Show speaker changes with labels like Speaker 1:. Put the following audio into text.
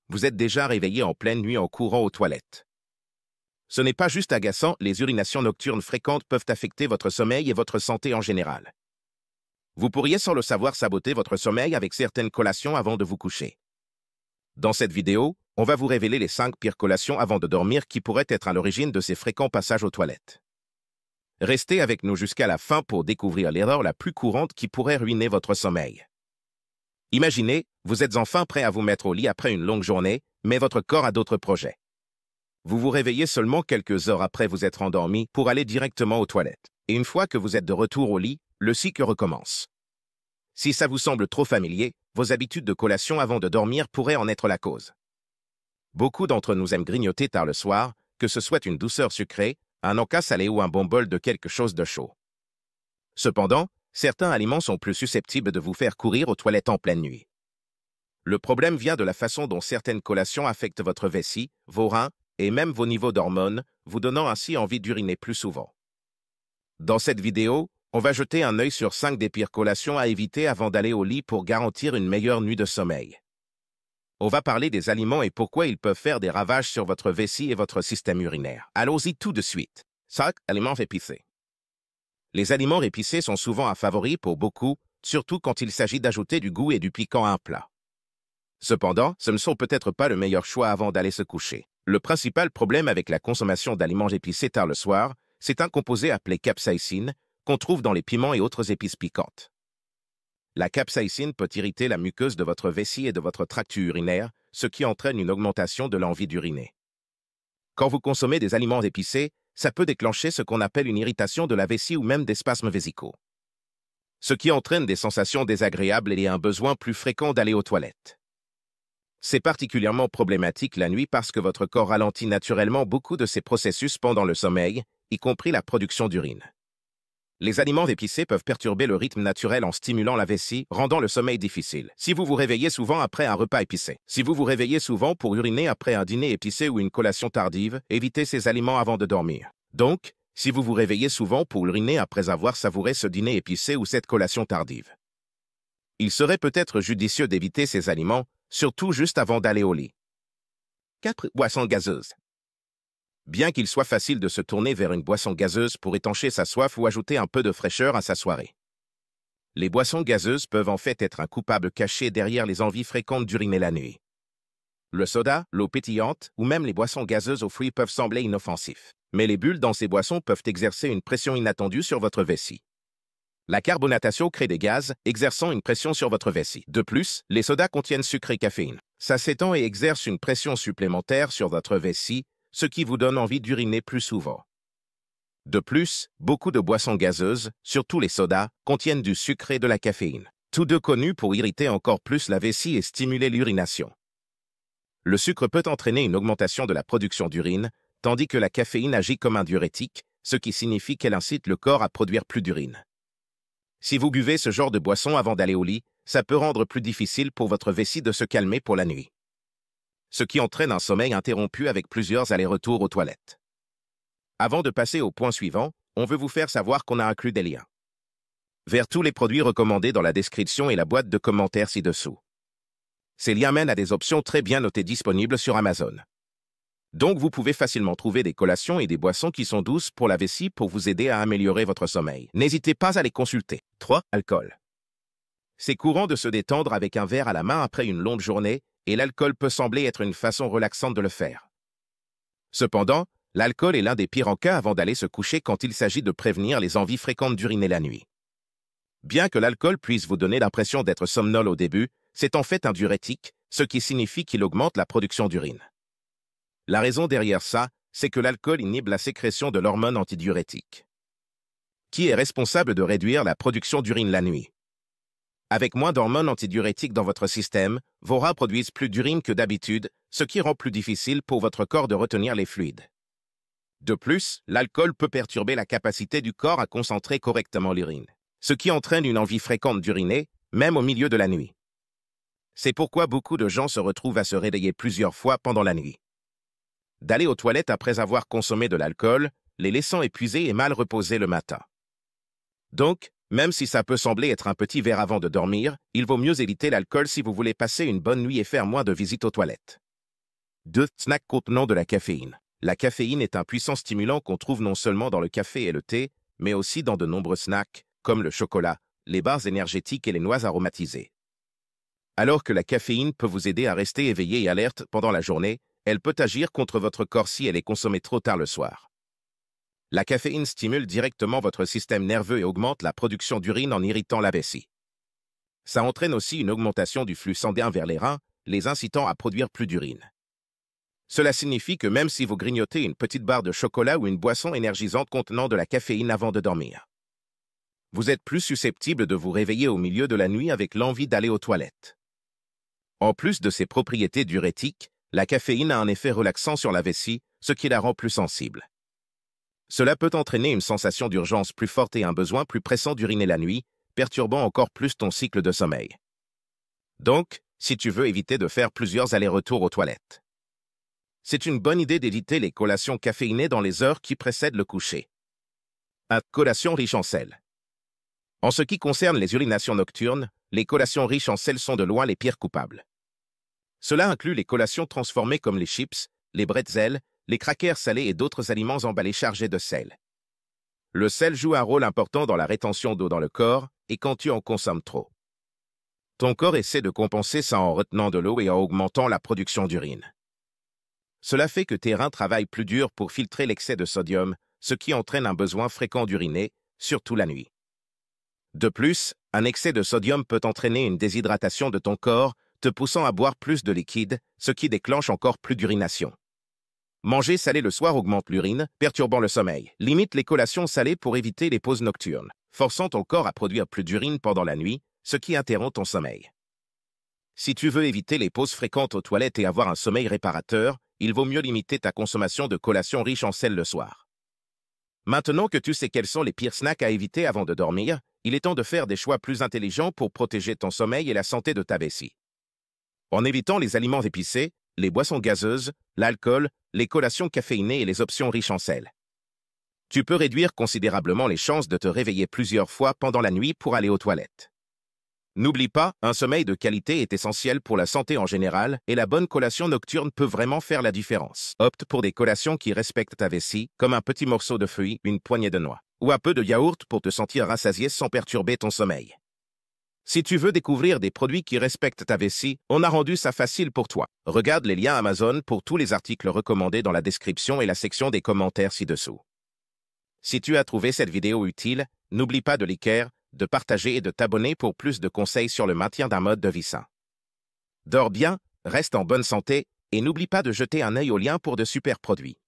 Speaker 1: vous êtes déjà réveillé en pleine nuit en courant aux toilettes. Ce n'est pas juste agaçant, les urinations nocturnes fréquentes peuvent affecter votre sommeil et votre santé en général. Vous pourriez sans le savoir saboter votre sommeil avec certaines collations avant de vous coucher. Dans cette vidéo, on va vous révéler les 5 pires collations avant de dormir qui pourraient être à l'origine de ces fréquents passages aux toilettes. Restez avec nous jusqu'à la fin pour découvrir l'erreur la plus courante qui pourrait ruiner votre sommeil. Imaginez, vous êtes enfin prêt à vous mettre au lit après une longue journée, mais votre corps a d'autres projets. Vous vous réveillez seulement quelques heures après vous être endormi pour aller directement aux toilettes. Et une fois que vous êtes de retour au lit, le cycle recommence. Si ça vous semble trop familier, vos habitudes de collation avant de dormir pourraient en être la cause. Beaucoup d'entre nous aiment grignoter tard le soir, que ce soit une douceur sucrée, un encas salé ou un bon bol de quelque chose de chaud. Cependant, certains aliments sont plus susceptibles de vous faire courir aux toilettes en pleine nuit. Le problème vient de la façon dont certaines collations affectent votre vessie, vos reins et même vos niveaux d'hormones, vous donnant ainsi envie d'uriner plus souvent. Dans cette vidéo, on va jeter un œil sur 5 des pires collations à éviter avant d'aller au lit pour garantir une meilleure nuit de sommeil. On va parler des aliments et pourquoi ils peuvent faire des ravages sur votre vessie et votre système urinaire. Allons-y tout de suite. 5 aliments épicés. Les aliments épicés sont souvent un favori pour beaucoup, surtout quand il s'agit d'ajouter du goût et du piquant à un plat. Cependant, ce ne sont peut-être pas le meilleur choix avant d'aller se coucher. Le principal problème avec la consommation d'aliments épicés tard le soir, c'est un composé appelé capsaïcine, qu'on trouve dans les piments et autres épices piquantes. La capsaïcine peut irriter la muqueuse de votre vessie et de votre tract urinaire, ce qui entraîne une augmentation de l'envie d'uriner. Quand vous consommez des aliments épicés, ça peut déclencher ce qu'on appelle une irritation de la vessie ou même des spasmes vésicaux. Ce qui entraîne des sensations désagréables et un besoin plus fréquent d'aller aux toilettes. C'est particulièrement problématique la nuit parce que votre corps ralentit naturellement beaucoup de ces processus pendant le sommeil, y compris la production d'urine. Les aliments épicés peuvent perturber le rythme naturel en stimulant la vessie, rendant le sommeil difficile. Si vous vous réveillez souvent après un repas épicé. Si vous vous réveillez souvent pour uriner après un dîner épicé ou une collation tardive, évitez ces aliments avant de dormir. Donc, si vous vous réveillez souvent pour uriner après avoir savouré ce dîner épicé ou cette collation tardive. Il serait peut-être judicieux d'éviter ces aliments, surtout juste avant d'aller au lit. 4 boissons gazeuses. Bien qu'il soit facile de se tourner vers une boisson gazeuse pour étancher sa soif ou ajouter un peu de fraîcheur à sa soirée. Les boissons gazeuses peuvent en fait être un coupable caché derrière les envies fréquentes d'uriner la nuit. Le soda, l'eau pétillante ou même les boissons gazeuses aux fruits peuvent sembler inoffensifs. Mais les bulles dans ces boissons peuvent exercer une pression inattendue sur votre vessie. La carbonatation crée des gaz, exerçant une pression sur votre vessie. De plus, les sodas contiennent sucre et caféine. Ça s'étend et exerce une pression supplémentaire sur votre vessie, ce qui vous donne envie d'uriner plus souvent. De plus, beaucoup de boissons gazeuses, surtout les sodas, contiennent du sucre et de la caféine, tous deux connus pour irriter encore plus la vessie et stimuler l'urination. Le sucre peut entraîner une augmentation de la production d'urine, tandis que la caféine agit comme un diurétique, ce qui signifie qu'elle incite le corps à produire plus d'urine. Si vous buvez ce genre de boisson avant d'aller au lit, ça peut rendre plus difficile pour votre vessie de se calmer pour la nuit. Ce qui entraîne un sommeil interrompu avec plusieurs allers-retours aux toilettes. Avant de passer au point suivant, on veut vous faire savoir qu'on a inclus des liens vers tous les produits recommandés dans la description et la boîte de commentaires ci-dessous. Ces liens mènent à des options très bien notées disponibles sur Amazon. Donc vous pouvez facilement trouver des collations et des boissons qui sont douces pour la vessie pour vous aider à améliorer votre sommeil. N'hésitez pas à les consulter. 3. Alcool. C'est courant de se détendre avec un verre à la main après une longue journée, et l'alcool peut sembler être une façon relaxante de le faire. Cependant, l'alcool est l'un des pires encas avant d'aller se coucher quand il s'agit de prévenir les envies fréquentes d'uriner la nuit. Bien que l'alcool puisse vous donner l'impression d'être somnolent au début, c'est en fait un diurétique, ce qui signifie qu'il augmente la production d'urine. La raison derrière ça, c'est que l'alcool inhibe la sécrétion de l'hormone antidiurétique, qui est responsable de réduire la production d'urine la nuit. Avec moins d'hormones antidiurétiques dans votre système, vos reins produisent plus d'urine que d'habitude, ce qui rend plus difficile pour votre corps de retenir les fluides. De plus, l'alcool peut perturber la capacité du corps à concentrer correctement l'urine, ce qui entraîne une envie fréquente d'uriner, même au milieu de la nuit. C'est pourquoi beaucoup de gens se retrouvent à se réveiller plusieurs fois pendant la nuit. D'aller aux toilettes après avoir consommé de l'alcool, les laissant épuisés et mal reposés le matin. Donc, même si ça peut sembler être un petit verre avant de dormir, il vaut mieux éviter l'alcool si vous voulez passer une bonne nuit et faire moins de visites aux toilettes. 2. Snacks contenant de la caféine. La caféine est un puissant stimulant qu'on trouve non seulement dans le café et le thé, mais aussi dans de nombreux snacks, comme le chocolat, les barres énergétiques et les noix aromatisées. Alors que la caféine peut vous aider à rester éveillé et alerte pendant la journée, elle peut agir contre votre corps si elle est consommée trop tard le soir. La caféine stimule directement votre système nerveux et augmente la production d'urine en irritant la vessie. Ça entraîne aussi une augmentation du flux sanguin vers les reins, les incitant à produire plus d'urine. Cela signifie que même si vous grignotez une petite barre de chocolat ou une boisson énergisante contenant de la caféine avant de dormir, vous êtes plus susceptible de vous réveiller au milieu de la nuit avec l'envie d'aller aux toilettes. En plus de ses propriétés diurétiques, la caféine a un effet relaxant sur la vessie, ce qui la rend plus sensible. Cela peut entraîner une sensation d'urgence plus forte et un besoin plus pressant d'uriner la nuit, perturbant encore plus ton cycle de sommeil. Donc, si tu veux éviter de faire plusieurs allers-retours aux toilettes, c'est une bonne idée d'éviter les collations caféinées dans les heures qui précèdent le coucher. 1. Collations riches en sel. En ce qui concerne les urinations nocturnes, les collations riches en sel sont de loin les pires coupables. Cela inclut les collations transformées comme les chips, les bretzels, les crackers salés et d'autres aliments emballés chargés de sel. Le sel joue un rôle important dans la rétention d'eau dans le corps et quand tu en consommes trop, ton corps essaie de compenser ça en retenant de l'eau et en augmentant la production d'urine. Cela fait que tes reins travaillent plus dur pour filtrer l'excès de sodium, ce qui entraîne un besoin fréquent d'uriner, surtout la nuit. De plus, un excès de sodium peut entraîner une déshydratation de ton corps, te poussant à boire plus de liquide, ce qui déclenche encore plus d'urination. Manger salé le soir augmente l'urine, perturbant le sommeil. Limite les collations salées pour éviter les pauses nocturnes, forçant ton corps à produire plus d'urine pendant la nuit, ce qui interrompt ton sommeil. Si tu veux éviter les pauses fréquentes aux toilettes et avoir un sommeil réparateur, il vaut mieux limiter ta consommation de collations riches en sel le soir. Maintenant que tu sais quels sont les pires snacks à éviter avant de dormir, il est temps de faire des choix plus intelligents pour protéger ton sommeil et la santé de ta vessie. En évitant les aliments épicés, les boissons gazeuses, l'alcool, les collations caféinées et les options riches en sel, tu peux réduire considérablement les chances de te réveiller plusieurs fois pendant la nuit pour aller aux toilettes. N'oublie pas, un sommeil de qualité est essentiel pour la santé en général et la bonne collation nocturne peut vraiment faire la différence. Opte pour des collations qui respectent ta vessie, comme un petit morceau de fruits, une poignée de noix, ou un peu de yaourt pour te sentir rassasié sans perturber ton sommeil. Si tu veux découvrir des produits qui respectent ta vessie, on a rendu ça facile pour toi. Regarde les liens Amazon pour tous les articles recommandés dans la description et la section des commentaires ci-dessous. Si tu as trouvé cette vidéo utile, n'oublie pas de liker, de partager et de t'abonner pour plus de conseils sur le maintien d'un mode de vie sain. Dors bien, reste en bonne santé et n'oublie pas de jeter un œil aux liens pour de super produits.